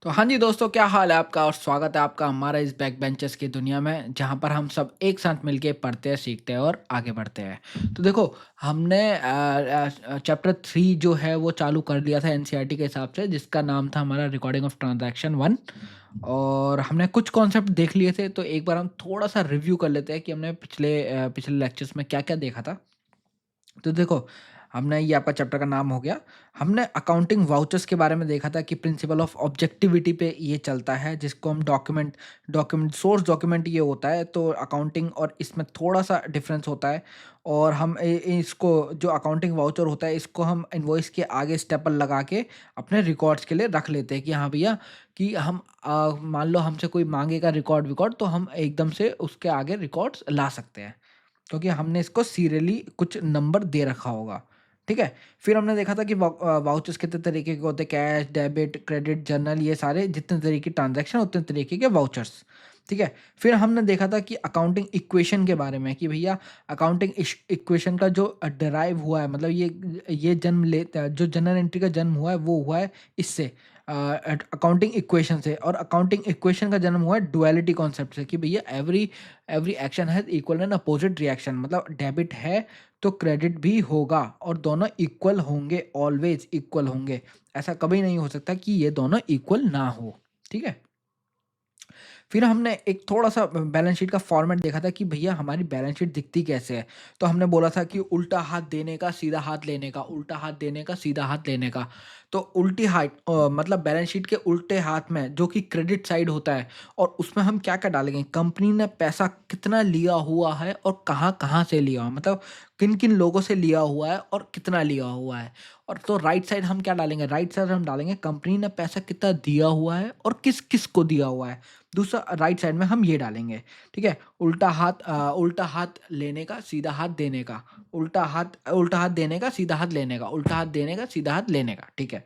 तो हाँ जी दोस्तों, क्या हाल है आपका और स्वागत है आपका हमारा इस बैक बेंचर्स की दुनिया में, जहाँ पर हम सब एक साथ मिलके पढ़ते हैं, सीखते हैं और आगे बढ़ते हैं। तो देखो, हमने चैप्टर 3 जो है वो चालू कर लिया था एनसीईआरटी के हिसाब से, जिसका नाम था हमारा रिकॉर्डिंग ऑफ ट्रांजैक्शन 1। और हमने कुछ कॉन्सेप्ट देख लिए थे, तो एक बार हम थोड़ा-सा रिव्यू कर लेते हैं कि हमने पिछले लेक्चर्स में क्या-क्या देखा था। तो देखो, हमने ये आपका चैप्टर का नाम हो गया। हमने अकाउंटिंग वाउचर्स के बारे में देखा था कि प्रिंसिपल ऑफ ऑब्जेक्टिविटी पे ये चलता है, जिसको हम डॉक्यूमेंट सोर्स डॉक्यूमेंट ये होता है, तो अकाउंटिंग और इसमें थोड़ा-सा डिफरेंस होता है। और हम इसको जो अकाउंटिंग वाउचर होता है, इसको हम इनवॉइस के आगे स्टेपल लगा के अपने रिकॉर्ड्स के लिए रख लेते हैं कि हाँ भैया, कि हम मान लो हमसे कोई माँगेगा रिकॉर्ड-विकॉर्ड, तो हम एकदम से उसके आगे रिकॉर्ड्स ला सकते हैं। क्योंकि हमने इसको सीरियली कुछ नंबर दे रखा होगा, ठीक है? फिर हमने देखा था कि वाउचर्स कितने तरीके के होते हैं, कैश, डेबिट, क्रेडिट, जर्नल, ये सारे जितने तरीके के ट्रांज़ैक्शन उतने तरीके के वाउचर्स, ठीक है? फिर हमने देखा था कि अकाउंटिंग इक्वेशन के बारे में कि भैया अकाउंटिंग इक्वेशन का जो डिराइव हुआ है, मतलब ये जन्म लेता है, जो जर्नल एंट्री का जन्म हुआ है वो हुआ है इससे, अकाउंटिंग इक्वेशन से। और अकाउंटिंग इक्वेशन का जन्म हुआ है डुअलिटी कॉन्सेप्ट से कि भैया every every action has equal and opposite reaction, मतलब डेबिट है तो क्रेडिट भी होगा और दोनों इक्वल होंगे, ऑलवेज इक्वल होंगे। ऐसा कभी नहीं हो सकता कि ये दोनों इक्वल ना हो, ठीक है? फिर हमने एक थोड़ा-सा बैलेंस शीट का फॉर्मेट देखा था कि भैया हमारी बैलेंस शीट दिखती कैसे है। तो हमने बोला था कि उल्टा हाथ देने का, सीधा हाथ लेने का, उल्टा हाथ देने का, सीधा हाथ लेने का। तो उल्टी मतलब बैलेंस शीट के उल्टे हाथ में जो कि क्रेडिट साइड होता है, और उसमें हम क्या-क्या डालेंगे, कंपनी ने पैसा कितना लिया हुआ है और कहाँ-कहाँ से लिया हुआ है, मतलब किन-किन लोगों से लिया हुआ है और कितना लिया हुआ है। और तो राइट साइड हम क्या डालेंगे, राइट साइड हम डालेंगे कंपनी ने पैसा कितना दिया हुआ है और किस-किस को दिया हुआ है। दूसरा राइट साइड में हम ये डालेंगे, ठीक है? उल्टा हाथ लेने का, सीधा हाथ देने का, उल्टा हाथ देने का, सीधा हाथ लेने का, उल्टा हाथ देने का, सीधा हाथ लेने का, ठीक है?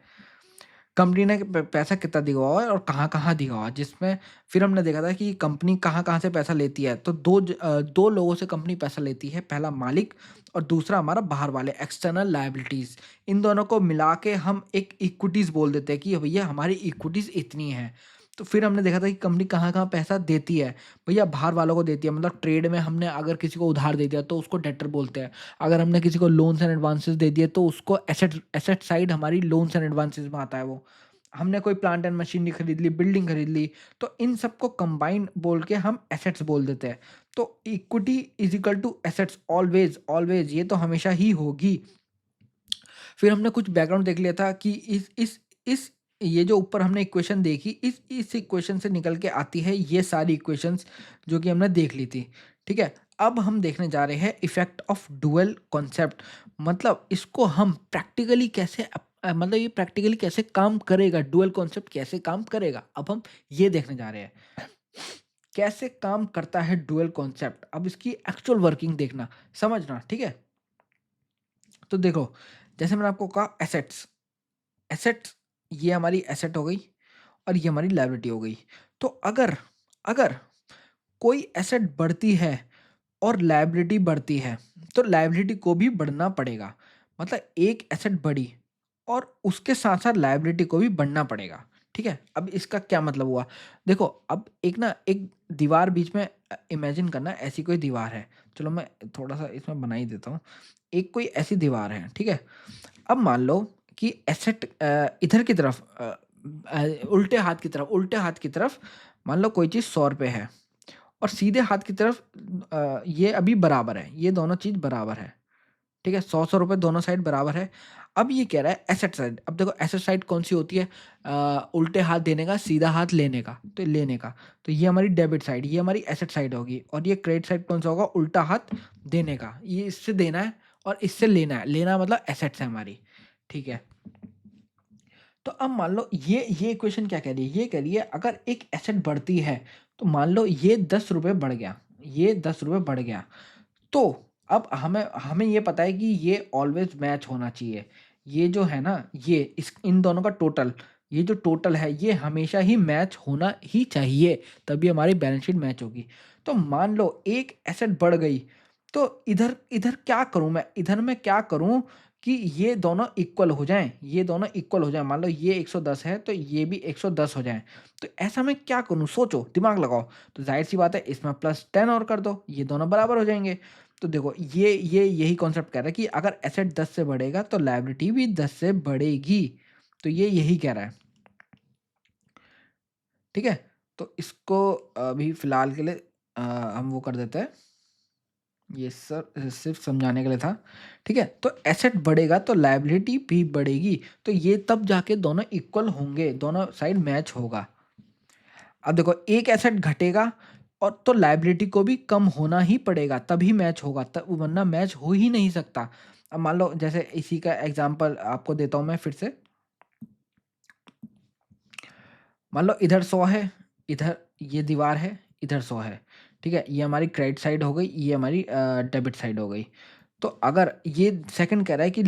कंपनी ने पैसा कितना दिया हुआ है और कहाँ-कहाँ दिया हुआ है, जिसमें फिर हमने देखा था कि कंपनी कहाँ-कहाँ से पैसा लेती है। तो 2 लोगों से कंपनी पैसा लेती है, पहला मालिक और दूसरा हमारा बाहर वाले एक्सटर्नल लायबिलिटीज़। इन दोनों को मिला के हम एक इक्विटीज़ बोल देते हैं कि भैया हमारी इक्विटीज़ इतनी है। तो फिर हमने देखा था कि कंपनी कहाँ-कहाँ पैसा देती है। भैया बाहर वालों को देती है, मतलब ट्रेड में हमने अगर किसी को उधार दे दिया तो उसको डेब्टर बोलते हैं। अगर हमने किसी को लोन्स एंड एडवांसेस दे दिए तो उसको एसेट एसेट साइड हमारी लोन्स एंड एडवांसेस में आता है वो। हमने कोई प्लांट एंड मशीनरी खरीद ली, बिल्डिंग खरीद ली, तो इन सबको कंबाइन बोल के हम एसेट्स बोल देते हैं। तो equity is equal to assets, always, always, ये तो हमेशा ही होगी। फिर हमने कुछ बैकग्राउंड देख लिया था कि इस ये जो ऊपर हमने इक्वेशन देखी, इस इक्वेशन से निकल के आती है ये सारी इक्वेशंस जो कि हमने देख ली थी, ठीक है? अब हम देखने जा रहे हैं इफ़ेक्ट ऑफ डुअल कॉन्सेप्ट, मतलब इसको हम प्रैक्टिकली कैसे मतलब ये प्रैक्टिकली कैसे काम करेगा, डुअल कॉन्सेप्ट कैसे काम करेगा? अब हम ये देखने जा रहे हैं। कैसे काम करता है डुअल कॉन्सेप्ट? अब इसकी एक्चुअल वर्किंग देखना, समझना, ठीक है? तो देखो, जैसे मैंने आपको कहा एसेट्स, एसेट्स, ये हमारी एसेट हो गई और ये हमारी लायबिलिटी हो गई। तो अगर अगर कोई एसेट बढ़ती है और लायबिलिटी बढ़ती है, तो लायबिलिटी को भी बढ़ना पड़ेगा। मतलब एक एसेट बढ़ी और उसके साथ-साथ लायबिलिटी को भी बढ़ना पड़ेगा, ठीक है? अब इसका क्या मतलब हुआ? देखो, अब एक दीवार बीच में इमेजिन करना, ऐसी कोई दीवार है। चलो मैं थोड़ा-सा इसमें बना ही देता हूँ। एक कोई ऐसी दीवार है, ठीक है? अब मान लो कि एसेट इधर की तरफ, उल्टे हाथ की तरफ मान लो कोई चीज़ ₹100 है और सीधे हाथ की तरफ ये अभी बराबर है, ये दोनों चीज़ बराबर है, ठीक है? 100-100 रुपए दोनों साइड बराबर है। अब ये कह रहा है एसेट साइड, अब देखो एसेट साइड कौन-सी होती है? उल्टे हाथ देने का, सीधा हाथ लेने का, तो लेने का। तो ये हमारी डेबिट साइड, ये हमारी एसेट साइड होगी, और ये क्रेडिट साइड कौन-सा होगा? उल्टा हाथ देने का। ये इससे देना है और इससे लेना है, लेना मतलब एसेट्स है हमारी, ठीक है? तो अब मान लो ये इक्वेशन क्या कह रही है? ये कह रही है अगर एक एसेट बढ़ती है, तो मान लो ये ₹10 बढ़ गया, ये ₹10 बढ़ गया। तो अब हमें हमें ये पता है कि ये ऑलवेज़ मैच होना चाहिए। ये जो है ना, ये इस इन दोनों का टोटल, ये जो टोटल है ये हमेशा ही मैच होना ही चाहिए, तभी हमारी बैलेंस शीट मैच होगी। तो मान लो एक एसेट बढ़ गई, तो इधर इधर क्या करूँ मैं? इधर मैं क्या करूँ कि ये दोनों इक्वल हो जाएँ, ये दोनों इक्वल हो जाएँ। मान लो ये 110 है, तो ये भी 110 हो जाएँ। तो ऐसा मैं क्या करूँ? सोचो, दिमाग लगाओ। तो ज़ाहिर-सी बात है, इसमें प्लस 10 और कर दो, ये दोनों बराबर हो जाएँगे। तो देखो, ये यही कॉन्सेप्ट कह रहा है कि अगर एसेट 10 से बढ़ेगा तो लायबिलिटी भी 10 से बढ़ेगी। तो ये यही कह रहा है। ठीक है? तो इसको अभी फ़िलहाल के लिए हम वो कर देते हैं। ये सब सिर्फ़ समझाने के लिए था। ठीक है? तो एसेट बढ़ेगा तो लायबिलिटी भी बढ़ेगी। तो ये तब जाके दोनों इक्वल होंगे, दोनों साइड मैच होगा। अब देखो, एक एसेट घटेगा और तो लायबिलिटी को भी कम होना ही पड़ेगा, तभी मैच होगा, वरना मैच हो ही नहीं सकता। अब मान लो, जैसे इसी का एग्ज़ाम्पल आपको देता हूँ मैं फिर से। मान लो इधर 100 है, इधर ये दीवार है, इधर 100 है। ठीक है? ये हमारी क्रेडिट साइड हो गई, ये हमारी डेबिट साइड हो गई। तो अगर ये सेकंड कह रहा है कि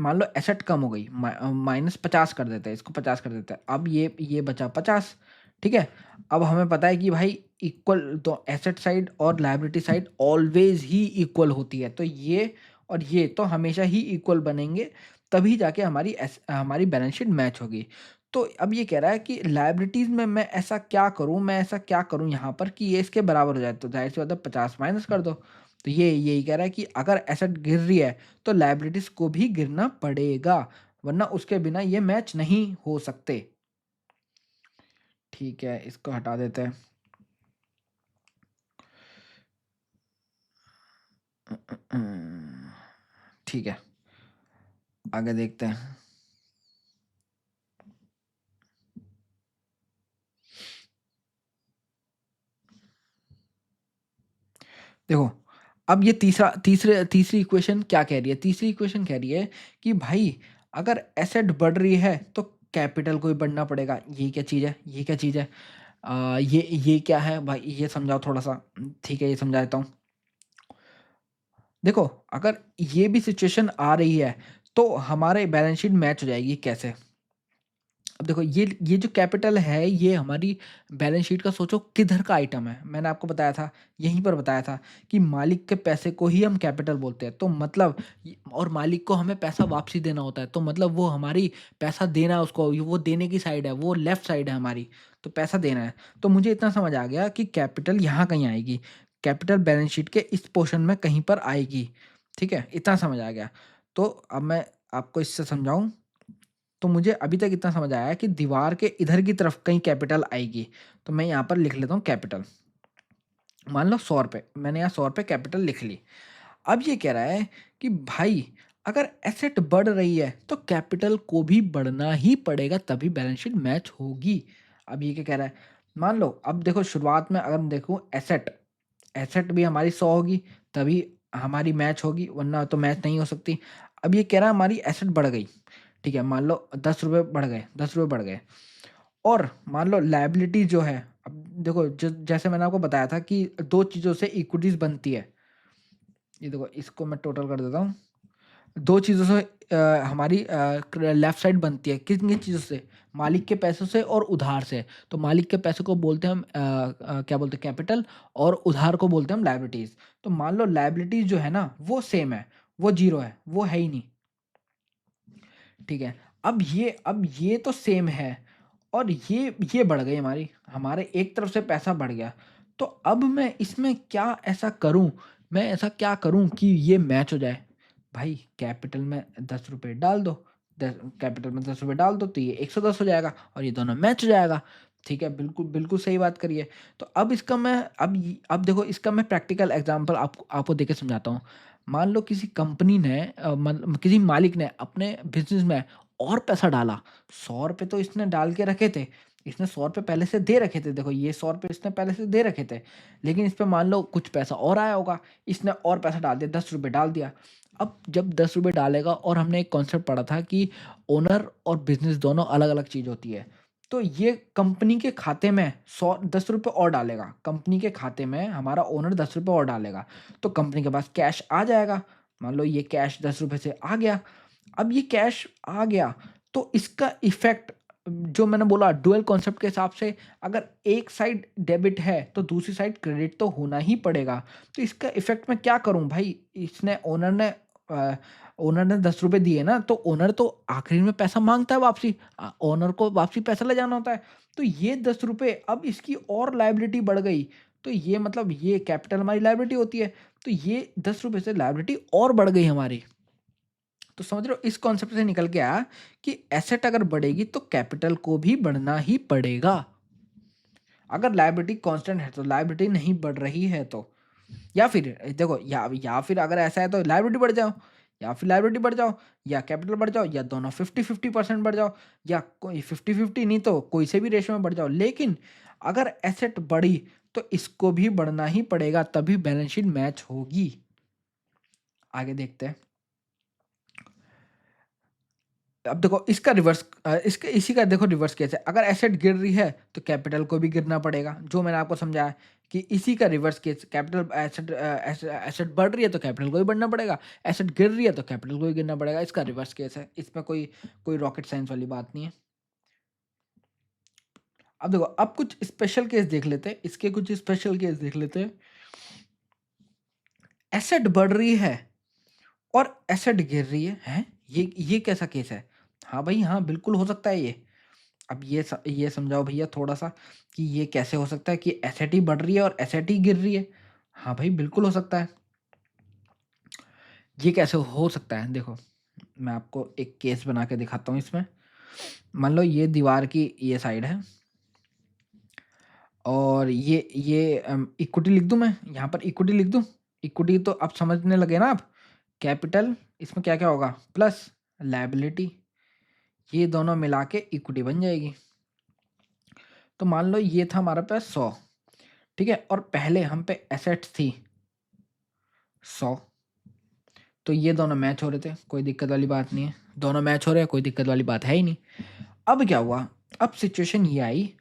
मान लो एसेट कम हो गई, माइनस 50 कर देते हैं, इसको 50 कर देते हैं। अब ये बचा 50। ठीक है? अब हमें पता है कि भाई इक्वल तो एसेट साइड और लायबिलिटी साइड ऑलवेज़ ही इक्वल होती है। तो ये और ये तो हमेशा ही इक्वल बनेंगे, तभी जाके हमारी बैलेंस शीट मैच होगी। तो अब ये कह रहा है कि लायबिलिटीज़ में मैं ऐसा क्या करूँ यहाँ पर कि ये इसके बराबर हो जाए? तो ज़ाहिर-सी बात है, 50 माइनस कर दो। तो ये यही कह रहा है कि अगर एसेट गिर रही है तो लायबिलिटीज़ को भी गिरना पड़ेगा, वरना उसके बिना ये मैच नहीं हो सकते। ठीक है, इसको हटा देते हैं। ठीक है, आगे देखते हैं। देखो, अब ये तीसरी इक्वेशन क्या कह रही है? तीसरी इक्वेशन कह रही है कि भाई अगर एसेट बढ़ रही है तो कैपिटल को भी बढ़ना पड़ेगा। ये क्या चीज़ है? ये क्या चीज़ है? ये क्या है भाई? ये समझाओ थोड़ा-सा। ठीक है, ये समझा देता हूँ। देखो, अगर ये भी सिचुएशन आ रही है तो हमारे बैलेंस शीट मैच हो जाएगी कैसे? अब देखो, ये जो कैपिटल है, ये हमारी बैलेंस शीट का सोचो किधर का आइटम है। मैंने आपको बताया था, यहीं पर बताया था कि मालिक के पैसे को ही हम कैपिटल बोलते हैं। तो मतलब और मालिक को हमें पैसा वापसी देना होता है, तो मतलब वो हमारी पैसा देना है उसको, वो देने की साइड है, वो लेफ्ट साइड है हमारी, तो पैसा देना है। तो मुझे इतना समझ आ गया कि कैपिटल यहाँ कहीं आएगी, कैपिटल बैलेंस शीट के इस पोर्शन में कहीं पर आएगी। ठीक है, इतना समझ आ गया। तो अब मैं आपको इससे समझाऊं, तो मुझे अभी तक इतना समझ आया कि दीवार के इधर की तरफ कहीं कैपिटल आएगी। तो मैं यहाँ पर लिख लेता हूँ कैपिटल। मान लो 100 रुपये, मैंने यहाँ 100 रुपये कैपिटल लिख ली। अब ये कह रहा है कि भाई अगर एसेट बढ़ रही है तो कैपिटल को भी बढ़ना ही पड़ेगा, तभी बैलेंस शीट मैच होगी। अब ये क्या कह रहा है? मान लो, अब देखो, शुरुआत में अगर मैं देखूँ एसेट, एसेट भी हमारी 100 होगी, तभी हमारी मैच होगी, वरना तो मैच नहीं हो सकती। अब ये कह रहा है हमारी एसेट बढ़ गई। ठीक है, मान लो 10 रुपये बढ़ गए, 10 रुपये बढ़ गए। और मान लो लायबिलिटी जो है, अब देखो, जैसे मैंने आपको बताया था कि 2 चीज़ों से इक्विटीज़ बनती है। ये देखो, इसको मैं टोटल कर देता हूँ। 2 चीज़ों से हमारी लेफ्ट साइड बनती है। किन-किन चीज़ों से? मालिक के पैसों से और उधार से। तो मालिक के पैसे को बोलते हैं हम क्या बोलते हैं? कैपिटल। और उधार को बोलते हैं हम लायबिलिटीज़। तो मान लो लायबिलिटीज़ जो है ना, वो सेम है, वो 0 है, वो है ही नहीं। ठीक है? अब ये तो सेम है, और ये बढ़ गई हमारी, हमारे एक तरफ से पैसा बढ़ गया। तो अब मैं इसमें क्या ऐसा करूँ? मैं ऐसा क्या करूँ कि ये मैच हो जाए? भाई कैपिटल में 10 रुपए डाल दो, 10 कैपिटल में 10 रुपए डाल दो तो ये 110 हो जाएगा और ये दोनों मैच हो जाएगा। ठीक है, बिल्कुल, बिल्कुल सही बात करी है। तो अब इसका मैं अब देखो, इसका मैं प्रैक्टिकल एग्ज़ाम्पल आपको देके समझाता हूँ। मान लो किसी कंपनी ने किसी मालिक ने अपने बिज़नेस में और पैसा डाला। 100 रुपए तो इसने डाल के रखे थे। इसने 100 रुपए पहले से दे रखे थे। देखो, ये 100 रुपए इसने पहले से दे रखे थे। लेकिन इस पे मान लो कुछ पैसा और आया होगा। इसने और पैसा डाल दिया, 10 रुपए डाल दिया। अब जब 10 रुपए डालेगा, और हमने एक कॉन्सेप्ट पढ़ा था कि ओनर और बिज़नेस दोनों अलग-अलग चीज़ होती है। तो ये कंपनी के खाते में 10 रुपए और डालेगा। कंपनी के खाते में हमारा ओनर 10 रुपए और डालेगा। तो कंपनी के पास कैश आ जाएगा। मान लो ये कैश 10 रुपए से आ गया। अब ये कैश आ गया, तो इसका इफ़ेक्ट, जो मैंने बोला डुअल कॉन्सेप्ट के हिसाब से, अगर एक साइड डेबिट है तो दूसरी साइड क्रेडिट तो होना ही पड़ेगा। तो इसका इफ़ेक्ट मैं क्या करूँ भाई? इसने ओनर ने ओनर ने 10 रुपए दिए ना, तो ओनर तो आखिरी में पैसा मांगता है वापसी। ओनर को वापसी पैसा ले जाना होता है। तो ये 10 रुपए अब इसकी और लायबिलिटी बढ़ गई, तो ये मतलब ये कैपिटल हमारी लायबिलिटी होती है, तो ये 10 रुपए से लायबिलिटी और बढ़ गई हमारी। तो समझ रहे हो, इस कॉन्सेप्ट से निकल के आया कि एसेट अगर बढ़ेगी तो कैपिटल को भी बढ़ना ही पड़ेगा। अगर लायबिलिटी कांस्टेंट है तो लायबिलिटी नहीं बढ़ रही है तो, या फिर देखो, या फिर अगर ऐसा है तो लायबिलिटी बढ़ जाओ, या फिर लायबिलिटी बढ़ जाओ, या कैपिटल बढ़ जाओ, या दोनों 50-50% बढ़ जाओ, या कोई 50-50 नहीं तो कोई से भी रेशियो में बढ़ जाओ। लेकिन अगर एसेट बढ़ी तो इसको भी बढ़ना ही पड़ेगा, तभी बैलेंस शीट मैच होगी। आगे देखते हैं। अब देखो इसका रिवर्स, इसका इसी का देखो रिवर्स केस है। अगर एसेट गिर रही है तो कैपिटल को भी गिरना पड़ेगा, जो मैंने आपको समझाया कि इसी का reverse case. Capital asset asset बढ़ रही है तो कैपिटल को भी बढ़ना पड़ेगा, एसेट गिर रही है तो कैपिटल को भी गिरना पड़ेगा। इसका रिवर्स केस है, इसमें कोई कोई रॉकेट साइंस वाली बात नहीं है। अब देखो, अब कुछ स्पेशल केस देख लेते हैं, इसके कुछ स्पेशल केस देख लेते हैं। एसेट बढ़ रही है और एसेट गिर रही है, ये कैसा केस है? हाँ भाई, हाँ बिल्कुल हो सकता है ये। अब ये समझाओ भैया थोड़ा सा कि ये कैसे हो सकता है कि एसेट ही बढ़ रही है और एसेट ही गिर रही है? हाँ भाई, बिल्कुल हो सकता है। ये कैसे हो सकता है? देखो, मैं आपको एक केस बना के दिखाता हूँ इसमें। मान लो ये दीवार की ये साइड है, और ये इक्विटी लिख दूं, मैं यहाँ पर इक्विटी लिख दूं। इक्विटी तो आप समझने लगे ना आप। कैपिटल, इसमें क्या क्या होगा, प्लस लायबिलिटी, ये दोनों मिला के इक्विटी बन जाएगी। तो मान लो ये था हमारे पास 100, ठीक है, और पहले हम पे एसेट्स थी 100। तो ये दोनों मैच हो रहे थे, कोई दिक्कत वाली बात नहीं है, दोनों मैच हो रहे हैं, कोई दिक्कत वाली बात है ही नहीं। अब क्या हुआ, अब सिचुएशन ये आई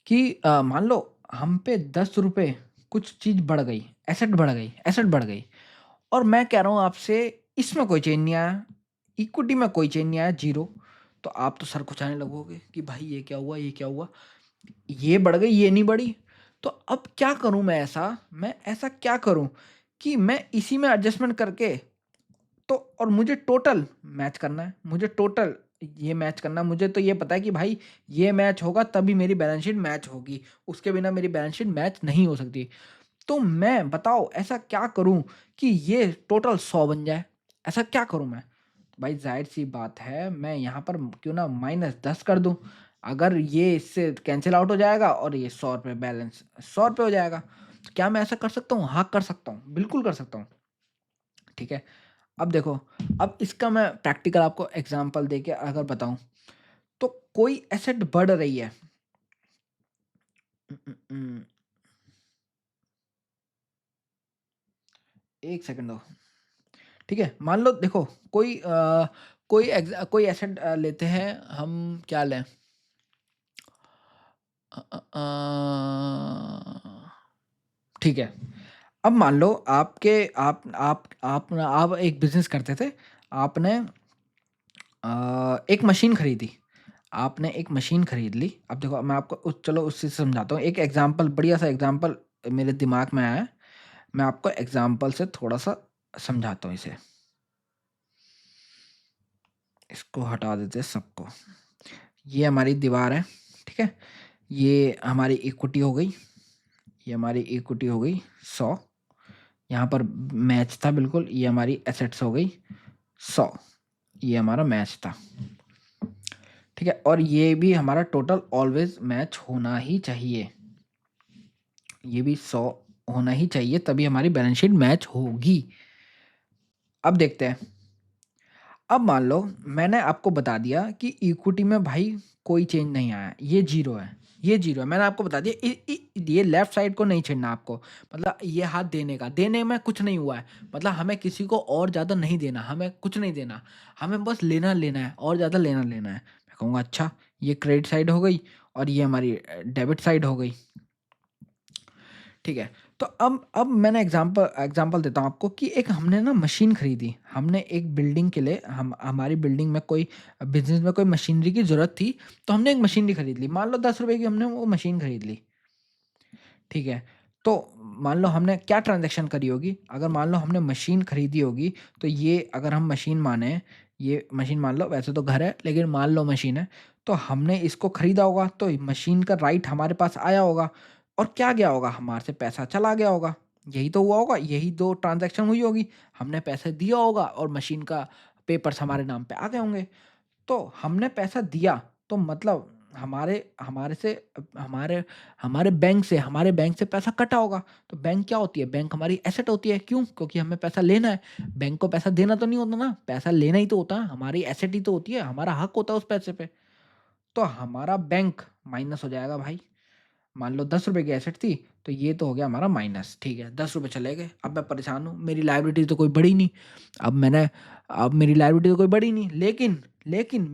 कि मान लो हम पे 10 रुपए कुछ चीज़ बढ़ गई, एसेट बढ़ गई, एसेट बढ़ गई, और मैं कह रहा हूँ आपसे इसमें कोई चेंज नहीं आया, इक्विटी में कोई चेंज नहीं आया, जीरो। तो आप तो सर खुचाने लगोगे कि भाई ये क्या हुआ, ये क्या हुआ, ये बढ़ गई ये नहीं बढ़ी। तो अब क्या करूं मैं ऐसा क्या करूं कि मैं इसी में एडजस्टमेंट करके, तो और मुझे टोटल मैच करना है, मुझे टोटल ये मैच करना है। मुझे तो ये पता है कि भाई ये मैच होगा तभी मेरी बैलेंस शीट मैच होगी, उसके बिना मेरी बैलेंस शीट मैच नहीं हो सकती। तो मैं बताओ ऐसा क्या करूं कि ये टोटल 100 बन जाए? ऐसा क्या करूं मैं? भाई जाहिर सी बात है, मैं यहाँ पर क्यों ना -10 कर दूं। अगर ये इससे कैंसिल आउट हो जाएगा और ये 100 रुपये बैलेंस 100 रुपये हो जाएगा। तो क्या मैं ऐसा कर सकता हूँ? हाँ कर सकता हूँ, बिल्कुल कर सकता हूँ। ठीक है, अब देखो, अब इसका मैं प्रैक्टिकल आपको एग्जांपल देके अगर बताऊं, तो कोई एसेट बढ़ रही है। एक सेकंड दो। ठीक है, मान लो देखो, कोई एसेट लेते हैं हम, क्या लें? अ, अ, अ, ठीक है, अब मान लो आपके आप एक बिजनेस करते थे। आपने एक मशीन खरीदी, आपने एक मशीन खरीद ली। अब देखो मैं आपको चलो उससे समझाता हूँ, एक एग्जांपल, बढ़िया सा एग्जांपल मेरे दिमाग में आया है। मैं आपको एग्जांपल से थोड़ा सा समझाता हूँ इसे। इसको हटा देते हैं सबको। ये हमारी दीवार है, ठीक है, ये हमारी इक्विटी हो गई, ये हमारी इक्विटी हो गई 100। यहाँ पर मैच था बिल्कुल, ये हमारी एसेट्स हो गई 100, ये हमारा मैच था। ठीक है, और ये भी हमारा टोटल ऑलवेज मैच होना ही चाहिए, ये भी 100 होना ही चाहिए, तभी हमारी बैलेंस शीट मैच होगी। अब देखते हैं। अब मान लो मैंने आपको बता दिया कि इक्विटी में भाई कोई चेंज नहीं आया, ये जीरो है, ये जीरो है। मैंने आपको बता दिया ये लेफ्ट साइड को नहीं छेड़ना आपको, मतलब ये हाथ देने में कुछ नहीं हुआ है, मतलब हमें किसी को और ज़्यादा नहीं देना, हमें कुछ नहीं देना, हमें बस लेना लेना है, और ज़्यादा लेना लेना है। मैं कहूँगा अच्छा, ये क्रेडिट साइड हो गई और ये हमारी डेबिट साइड हो गई। ठीक है, तो अब मैंने एग्जांपल देता हूँ आपको कि एक हमने ना मशीन खरीदी, हमने एक बिल्डिंग के लिए, हमारी बिल्डिंग में कोई बिजनेस में कोई मशीनरी की ज़रूरत थी, तो हमने एक मशीनरी खरीद ली। मान लो 10 रुपए की हमने वो मशीन खरीद ली। ठीक है, तो मान लो हमने क्या ट्रांज़ैक्शन करी होगी, अगर मान लो हमने मशीन खरीदी होगी, तो ये अगर हम मशीन माने, ये मशीन मान लो, वैसे तो घर है, लेकिन मान लो मशीन है, तो हमने इसको खरीदा होगा, तो मशीन का राइट हमारे पास आया होगा और क्या गया होगा, हमारे से पैसा चला गया होगा। यही तो हुआ होगा, यही 2 ट्रांज़ैक्शन हुई होगी। हमने पैसे दिया होगा और मशीन का पेपर्स हमारे नाम पे आ गए होंगे। तो हमने पैसा दिया, तो मतलब हमारे हमारे से हमारे हमारे बैंक से पैसा कटा होगा। तो बैंक क्या होती है? बैंक हमारी एसेट होती है। क्यों? क्योंकि हमें पैसा लेना है। बैंक को पैसा देना तो नहीं होता ना, पैसा लेना ही तो होता है, हमारी एसेट ही तो होती है, हमारा हक होता है उस पैसे पे। तो हमारा बैंक माइनस हो जाएगा भाई। मान लो ₹10 की एसेट थी, तो ये तो हो गया हमारा माइनस, ठीक है, ₹10 चले गए। अब मैं परेशान हूँ, मेरी लायबिलिटी तो कोई बढ़ी नहीं। अब मैंने अब मेरी लायबिलिटी तो कोई बढ़ी नहीं, लेकिन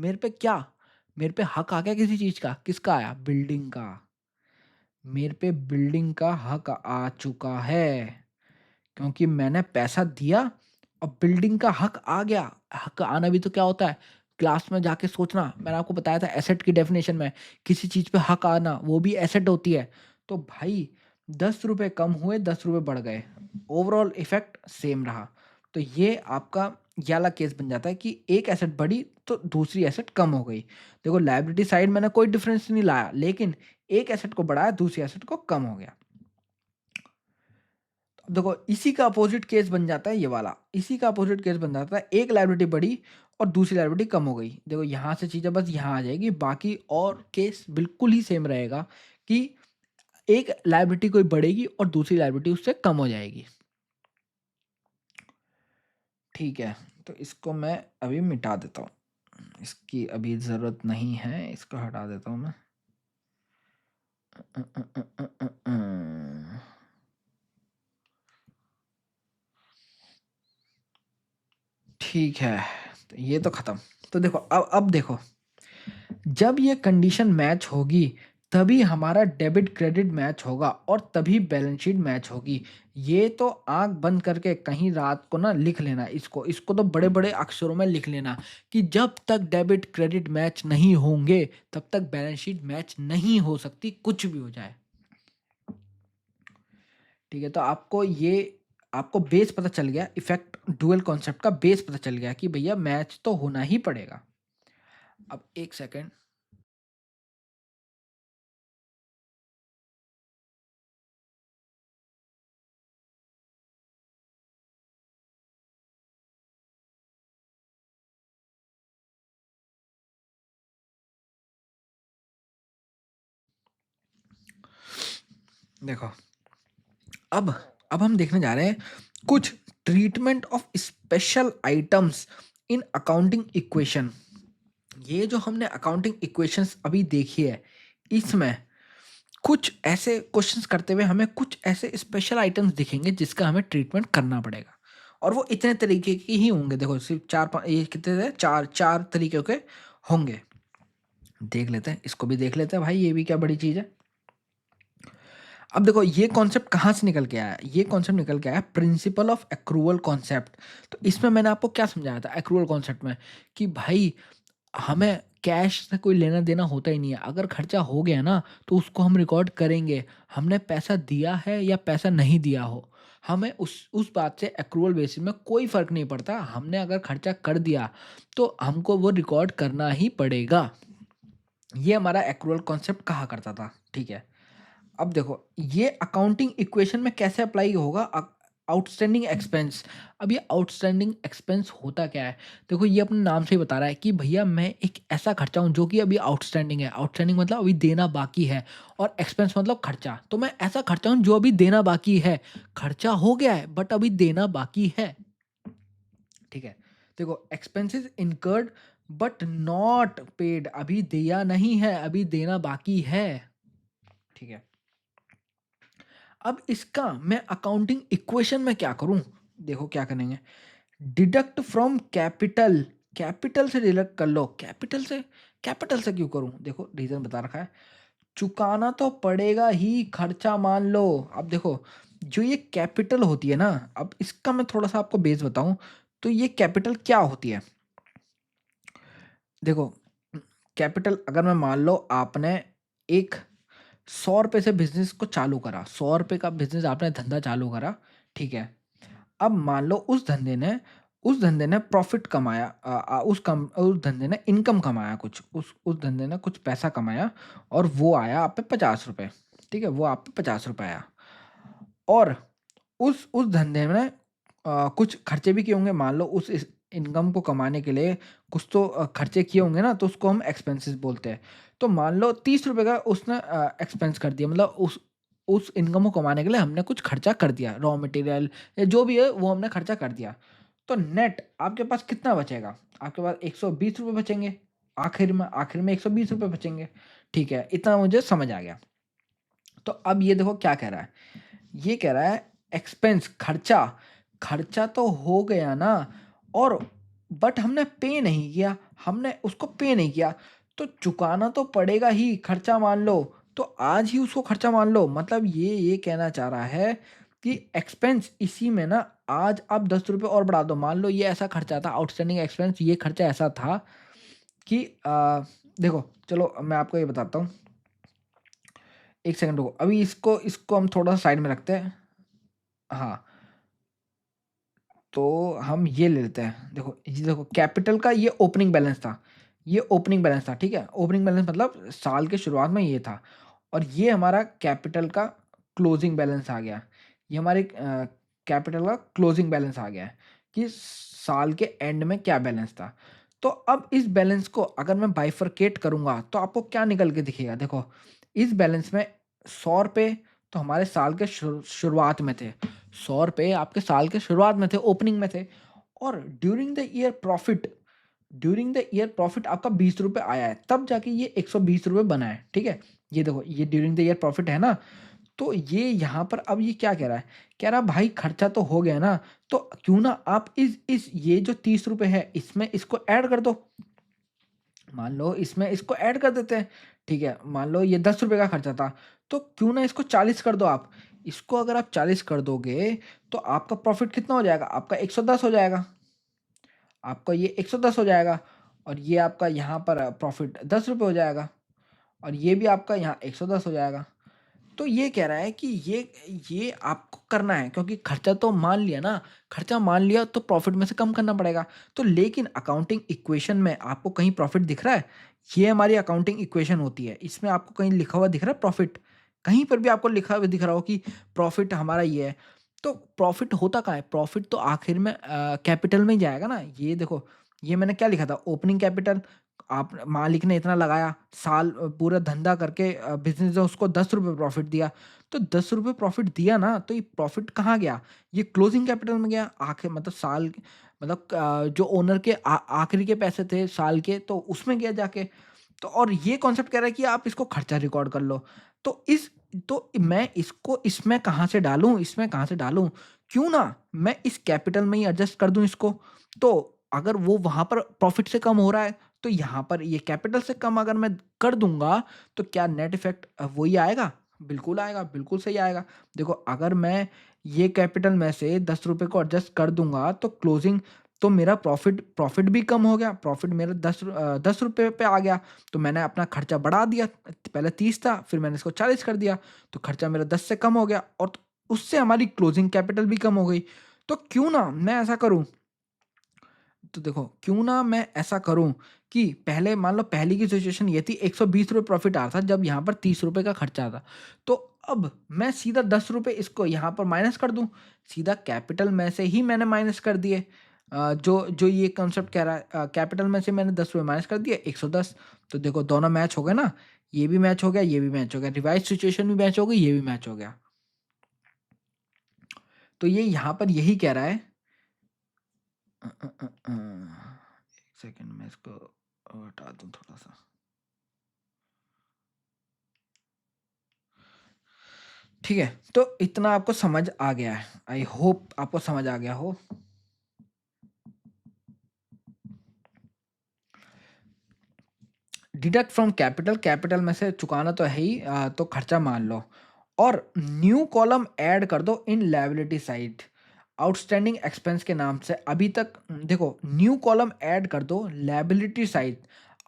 मेरे पे हक आ गया किसी चीज़ का। किसका आया? बिल्डिंग का। मेरे पे बिल्डिंग का हक आ चुका है, क्योंकि मैंने पैसा दिया और बिल्डिंग का हक आ गया। हक आना भी तो क्या होता है? क्लास में जाके सोचना, मैंने आपको बताया था एसेट की डेफिनेशन में, किसी चीज़ पे हक आना वो भी एसेट होती है। तो भाई ₹10 कम हुए, ₹10 बढ़ गए, ओवरऑल इफेक्ट सेम रहा। तो ये वाला केस बन जाता है कि एक एसेट बढ़ी तो दूसरी एसेट कम हो गई। देखो लायबिलिटी साइड मैंने कोई डिफरेंस नहीं लाया, लेकिन एक एसेट को बढ़ाया, दूसरी एसेट को कम हो गया। अब देखो इसी का अपोजिट केस बन जाता है ये वाला, इसी का अपोजिट केस बन जाता है, एक लायबिलिटी बढ़ी और दूसरी लायबिलिटी कम हो गई। देखो यहाँ से चीज़ें बस यहाँ आ जाएगी, बाकी और केस बिल्कुल ही सेम रहेगा कि एक लायबिलिटी कोई बढ़ेगी और दूसरी लायबिलिटी उससे कम हो जाएगी। ठीक है, तो इसको मैं अभी मिटा देता हूँ, इसकी अभी ज़रूरत नहीं है, इसको हटा देता हूँ मैं। अ, अ, अ, अ, अ, अ, अ। ठीक है, तो ये तो खत्म। तो देखो अब देखो, जब ये कंडीशन मैच होगी, तभी हमारा डेबिट क्रेडिट मैच होगा और तभी बैलेंस शीट मैच होगी। ये तो आंख बंद करके कहीं रात को ना लिख लेना, इसको तो बड़े बड़े अक्षरों में लिख लेना कि जब तक डेबिट क्रेडिट मैच नहीं होंगे, तब तक बैलेंस शीट मैच नहीं हो सकती, कुछ भी हो जाए। ठीक है, तो आपको बेस पता चल गया, इफेक्ट डुअल कॉन्सेप्ट का बेस पता चल गया कि भैया मैच तो होना ही पड़ेगा। अब एक सेकेंड, देखो अब अब हम देखने जा रहे हैं कुछ treatment of special items in accounting equation. ये जो हमने अकाउंटिंग इक्वेशंस अभी देखी है, इसमें कुछ ऐसे क्वेश्चंस करते हुए हमें कुछ ऐसे स्पेशल आइटम्स दिखेंगे जिसका हमें ट्रीटमेंट करना पड़ेगा, और वो इतने तरीके के ही होंगे। देखो सिर्फ चार पाँच, ये कितने थे? चार चार तरीके के होंगे। देख लेते हैं, इसको भी देख लेते हैं भाई, ये भी क्या बड़ी चीज़ है। अब देखो ये कॉन्सेप्ट कहाँ से निकल के आया? ये कॉन्सेप्ट निकल के आया प्रिंसिपल ऑफ एक्रूवल कॉन्सेप्ट। तो इसमें मैंने आपको क्या समझाया था एक्रूवल कॉन्सेप्ट में, कि भाई हमें कैश से कोई लेना देना होता ही नहीं है। अगर खर्चा हो गया ना, तो उसको हम रिकॉर्ड करेंगे, हमने पैसा दिया है या पैसा नहीं दिया हो। हमें उस बात से एक्रूवल बेसिस में कोई फ़र्क नहीं पड़ता। हमने अगर खर्चा कर दिया, तो हमको वो रिकॉर्ड करना ही पड़ेगा। ये हमारा एक्रूवल कॉन्सेप्ट कहा करता था, ठीक है। अब देखो ये अकाउंटिंग इक्वेशन में कैसे अप्लाई होगा, आउटस्टैंडिंग एक्सपेंस। अब ये आउटस्टैंडिंग एक्सपेंस होता क्या है? देखो ये अपने नाम से ही बता रहा है कि भैया मैं एक ऐसा खर्चा हूँ जो कि अभी आउटस्टैंडिंग है। आउटस्टैंडिंग मतलब अभी देना बाकी है, और एक्सपेंस मतलब खर्चा। तो मैं ऐसा खर्चा हूँ जो अभी देना बाकी है, खर्चा हो गया है बट अभी देना बाकी है। ठीक है, देखो expenses incurred but not paid, अभी दिया नहीं है, अभी देना बाकी है। ठीक है, अब इसका मैं अकाउंटिंग इक्वेशन में क्या करूं? देखो क्या करेंगे, डिडक्ट फ्रॉम कैपिटल। कैपिटल से डिडक्ट कर लो। कैपिटल से क्यों करूं? देखो रीजन बता रखा है, चुकाना तो पड़ेगा ही, खर्चा मान लो। अब देखो जो ये कैपिटल होती है ना, अब इसका मैं थोड़ा सा आपको बेस बताऊं, तो ये कैपिटल क्या होती है? देखो कैपिटल, अगर मैं मान लो आपने एक ₹100 से बिज़नेस को चालू करा, ₹100 का बिज़नेस आपने धंधा चालू करा, ठीक है। अब मान लो उस धंधे ने प्रॉफ़िट कमाया, उस धंधे ने इनकम कमाया कुछ, उस धंधे ने कुछ पैसा कमाया और वो आया आप पे ₹50, ठीक है? वो आप पे ₹50 आया और उस धंधे में कुछ खर्चे भी किए होंगे, मान लो उस इस इनकम को कमाने के लिए कुछ तो खर्चे किए होंगे ना, तो उसको हम एक्सपेंसेस बोलते हैं। तो मान लो ₹30 का उसने एक्सपेंस कर दिया, मतलब उस इनकम को कमाने के लिए हमने कुछ खर्चा कर दिया, रॉ मटेरियल या जो भी है वो हमने खर्चा कर दिया। तो नेट आपके पास कितना बचेगा? आपके पास ₹120 बचेंगे, आखिर में ₹120 बचेंगे, ठीक है? इतना मुझे समझ आ गया। तो अब ये देखो क्या कह रहा है, ये कह रहा है एक्सपेंस खर्चा, खर्चा तो हो गया ना, और बट हमने पे नहीं किया, हमने उसको पे नहीं किया, तो चुकाना तो पड़ेगा ही, खर्चा मान लो, तो आज ही उसको खर्चा मान लो। मतलब ये कहना चाह रहा है कि एक्सपेंस इसी में ना, आज आप ₹10 और बढ़ा दो, मान लो ये ऐसा खर्चा था, आउटस्टैंडिंग एक्सपेंस, ये खर्चा ऐसा था कि देखो चलो मैं आपको ये बताता हूँ, एक सेकंड रुको, अभी इसको हम थोड़ा सा साइड में रखते हैं। हाँ, तो हम ये ले लेते हैं। देखो ये देखो, कैपिटल का ये ओपनिंग बैलेंस था, ये ओपनिंग बैलेंस था, ठीक है? ओपनिंग बैलेंस मतलब साल के शुरुआत में ये था, और ये हमारा कैपिटल का क्लोजिंग बैलेंस आ गया। ये हमारे कैपिटल का क्लोजिंग बैलेंस आ गया है कि साल के एंड में क्या बैलेंस था। तो अब इस बैलेंस को अगर मैं बाइफरकेट करूँगा तो आपको क्या निकल के दिखेगा? देखो, इस बैलेंस में ₹100 तो हमारे साल के शुरुआत में थे। ₹100 आपके साल के शुरुआत में थे, ओपनिंग में थे, और ड्यूरिंग द ईयर प्रॉफिट आपका ₹20 आया है, तब जाके ये ₹120 बना है, ठीक है? ये देखो, ये ड्यूरिंग द ईयर प्रॉफिट है ना, तो ये यहाँ पर अब ये क्या कह रहा है? कह रहा है भाई खर्चा तो हो गया ना, तो क्यों ना आप इस ये जो ₹30 है इसमें इसको ऐड कर दो। मान लो इसमें इसको ऐड कर देते हैं, ठीक है? मान लो ये ₹10 का खर्चा था, तो क्यों ना इसको 40 कर दो आप। इसको अगर आप 40 कर दोगे, तो आपका प्रॉफ़िट कितना हो जाएगा? आपका 110 हो जाएगा। आपका ये 110 हो जाएगा, और ये आपका यहाँ पर प्रॉफ़िट ₹10 हो जाएगा, और ये भी आपका यहाँ 110 हो जाएगा। तो ये कह रहा है कि ये आपको करना है, क्योंकि खर्चा तो मान लिया ना, खर्चा मान लिया तो प्रॉफिट में से कम करना पड़ेगा। तो लेकिन अकाउंटिंग इक्वेशन में आपको कहीं प्रॉफिट दिख रहा है? ये हमारी अकाउंटिंग इक्वेशन होती है, इसमें आपको कहीं लिखा हुआ दिख रहा है प्रॉफिट? कहीं पर भी आपको लिखा हुआ दिख रहा हो कि प्रॉफिट हमारा ये है, तो प्रॉफिट होता कहाँ है? प्रॉफिट तो आखिर में कैपिटल में ही जाएगा ना। ये देखो, ये मैंने क्या लिखा था, ओपनिंग कैपिटल, आप मालिक ने इतना लगाया, पूरा धंधा करके बिज़नेस जो उसको ₹10 प्रॉफ़िट दिया। तो ₹10 प्रॉफ़िट दिया ना, तो ये प्रॉफ़िट कहाँ गया? ये क्लोज़िंग कैपिटल में गया। आखिर मतलब मतलब जो ओनर के आखिरी के पैसे थे साल के, तो उसमें गया जाके। तो और ये कॉन्सेप्ट कह रहा है कि आप इसको खर्चा रिकॉर्ड कर लो। तो इस तो मैं इसको इसमें कहाँ से डालूँ, इसमें कहाँ से डालूँ? क्यों ना मैं इस कैपिटल में ही एडजस्ट कर दूँ इसको। तो अगर वो वहाँ पर प्रॉफ़िट से कम हो रहा है, तो यहाँ पर ये कैपिटल से कम अगर मैं कर दूँगा, तो क्या नेट इफ़ेक्ट वही आएगा? बिल्कुल आएगा, बिल्कुल सही आएगा। देखो, अगर मैं ये कैपिटल में से ₹10 को एडजस्ट कर दूँगा, तो तो मेरा प्रॉफ़िट भी कम हो गया, प्रॉफ़िट मेरा ₹10 पे आ गया, तो मैंने अपना खर्चा बढ़ा दिया। पहले 30 था, फिर मैंने इसको 40 कर दिया, तो खर्चा मेरा 10 से कम हो गया, और उससे हमारी क्लोज़िंग कैपिटल भी कम हो गई। तो क्यों ना मैं ऐसा करूँ, तो देखो, क्यों ना मैं ऐसा करूँ कि पहले मान लो पहले की सिचुएशन ये थी, ₹120 प्रॉफ़िट आ रहा था जब यहाँ पर ₹30 का खर्चा था। तो अब मैं सीधा ₹10 इसको यहाँ पर माइनस कर दूँ, सीधा कैपिटल में से ही मैंने माइनस कर दिए। जो जो ये कॉन्सेप्ट कह रहा है, कैपिटल में से मैंने ₹10 माइनस कर दिए, 110। तो देखो दोनों मैच हो गए ना, ये भी मैच हो गया, ये भी मैच हो गया, रिवाइज़ सिचुएशन भी मैच हो गई, ये भी मैच हो गया। तो ये यहाँ पर यही कह रहा है। अ अ अ अ, 1 सेकंड मैं इसको हटा दूँ थोड़ा-सा। ठीक है, तो इतना आपको समझ आ गया है। आई होप आपको समझ आ गया हो। डिडक्ट फ्रॉम कैपिटल, कैपिटल में से चुकाना तो है ही, तो खर्चा मान लो, और न्यू कॉलम ऐड कर दो इन लायबिलिटी साइड, आउटस्टैंडिंग एक्सपेंस के नाम से। अभी तक देखो, न्यू कॉलम ऐड कर दो लायबिलिटी साइड,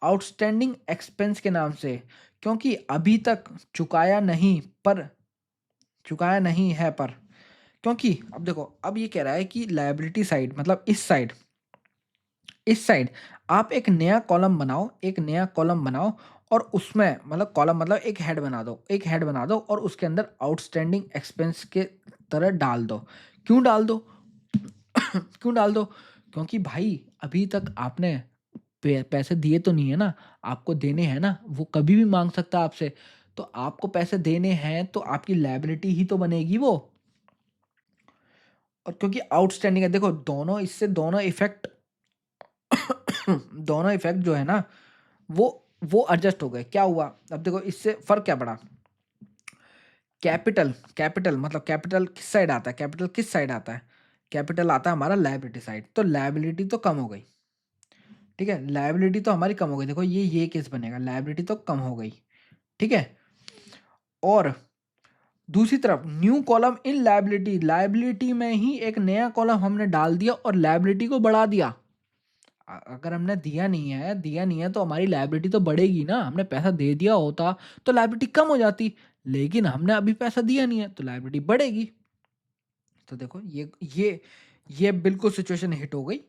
आउटस्टैंडिंग एक्सपेंस के नाम से, क्योंकि अभी तक चुकाया नहीं है पर, क्योंकि अब देखो, अब ये कह रहा है कि लायबिलिटी साइड मतलब इस साइड आप एक नया कॉलम बनाओ और उसमें मतलब कॉलम मतलब एक हेड बना दो और उसके अंदर आउटस्टैंडिंग एक्सपेंस के तरह डाल दो। क्यों डाल दो? क्यों डाल दो? क्योंकि भाई अभी तक आपने पैसे दिए तो नहीं है ना, आपको देने हैं ना, वो कभी भी मांग सकता है आपसे। तो आपको पैसे देने हैं तो आपकी लायबिलिटी ही तो बनेगी वो। और क्योंकि आउटस्टैंडिंग है, देखो दोनों इफेक्ट दोनों इफेक्ट जो है ना, वो वो एडजस्ट हो गए। क्या हुआ? अब देखो इससे फर्क क्या पड़ा। कैपिटल किस साइड आता है? कैपिटल आता है हमारा लायबिलिटी साइड, तो लायबिलिटी तो कम हो गई। ठीक है, लायबिलिटी तो हमारी कम हो गई। देखो ये केस बनेगा, लायबिलिटी तो कम हो गई। ठीक है, और दूसरी तरफ न्यू कॉलम इन लायबिलिटी में ही एक नया कॉलम हमने डाल दिया और लायबिलिटी को बढ़ा दिया। अगर हमने दिया नहीं है तो हमारी लायबिलिटी तो बढ़ेगी ना। हमने पैसा दे दिया होता तो लायबिलिटी कम हो जाती, लेकिन हमने अभी पैसा दिया नहीं है तो लायबिलिटी बढ़ेगी। तो देखो ये बिल्कुल सिचुएशन हिट हो गई।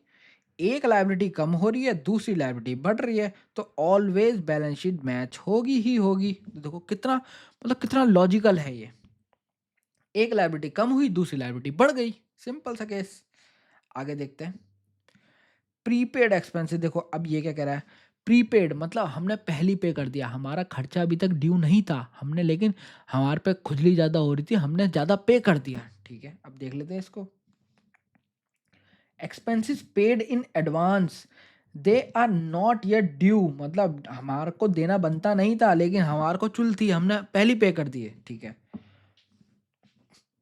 एक लायबिलिटी कम हो रही है, दूसरी लायबिलिटी बढ़ रही है, तो ऑलवेज बैलेंस शीट मैच होगी ही होगी। तो देखो कितना लॉजिकल है ये। एक लायबिलिटी कम हुई, दूसरी लायबिलिटी बढ़ गई, सिंपल सा केस। आगे देखते हैं प्रीपेड एक्सपेंसेस। देखो अब ये क्या कह रहा है, प्रीपेड मतलब हमने पहली पे कर दिया, हमारा खर्चा अभी तक ड्यू नहीं था हमने, लेकिन हमारे पे खुजली ज़्यादा हो रही थी, हमने ज़्यादा पे कर दिया। ठीक है, अब देख लेते हैं इसको। Expenses paid in advance they are not yet due, मतलब हमारे को देना बनता नहीं था लेकिन हमारे को चुल थी, हमने पहली पे कर दिए। ठीक है,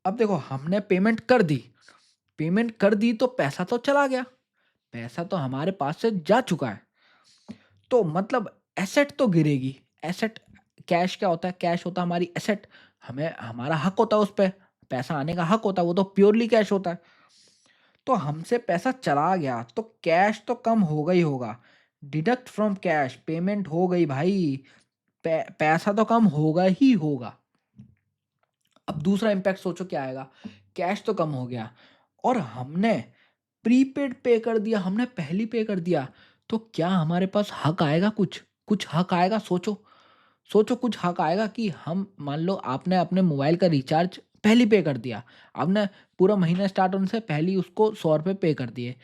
अब देखो हमने पेमेंट कर दी तो पैसा तो चला गया, पैसा तो हमारे पास से जा चुका है, तो मतलब एसेट तो गिरेगी। एसेट, कैश क्या होता है? कैश होता है हमारी एसेट, हमें हमारा हक होता है उस पे, पैसा आने का हक होता है, वो तो प्योरली कैश होता है। तो हमसे पैसा चला गया तो कैश तो कम होगा ही होगा। डिडक्ट फ्रॉम कैश, पेमेंट हो गई भाई, पैसा तो कम होगा ही होगा। अब दूसरा इम्पैक्ट सोचो क्या आएगा। कैश तो कम हो गया और हमने प्रीपेड पे कर दिया, हमने पहली पे कर दिया, तो क्या हमारे पास हक आएगा? कुछ हक आएगा? सोचो कुछ हक आएगा कि हम मान लो आपने अपने मोबाइल का रिचार्ज पहली पे कर दिया, आपने पूरा महीना स्टार्ट होने से पहले ही उसको 100 रुपये पे कर दिए,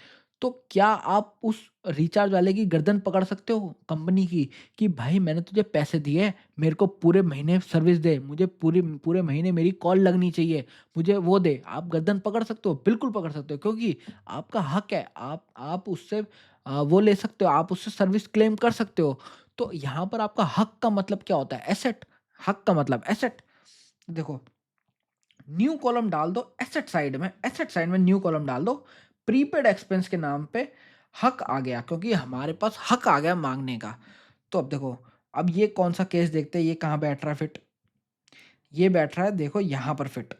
तो क्या आप उस रिचार्ज वाले की गर्दन पकड़ सकते हो कंपनी की कि भाई मैंने तुझे पैसे दिए, मेरे को पूरे महीने सर्विस दे, मुझे पूरे पूरे महीने मेरी कॉल लगनी चाहिए, मुझे वो दे? आप गर्दन पकड़ सकते हो? बिल्कुल पकड़ सकते हो, क्योंकि आपका हक है। आप उससे वो ले सकते हो, आप उससे सर्विस क्लेम कर सकते हो। तो यहाँ पर आपका हक का मतलब क्या होता है? एसेट। हक का मतलब एसेट। देखो न्यू कॉलम डाल दो एसेट साइड में न्यू कॉलम डाल दो, प्रीपेड एक्सपेंस के नाम पे हक आ गया, क्योंकि हमारे पास हक आ गया मांगने का। तो अब देखो, अब ये कौन सा केस देखते हैं, ये कहाँ बैठ रहा है फिट? ये बैठ रहा है देखो यहाँ पर फिट।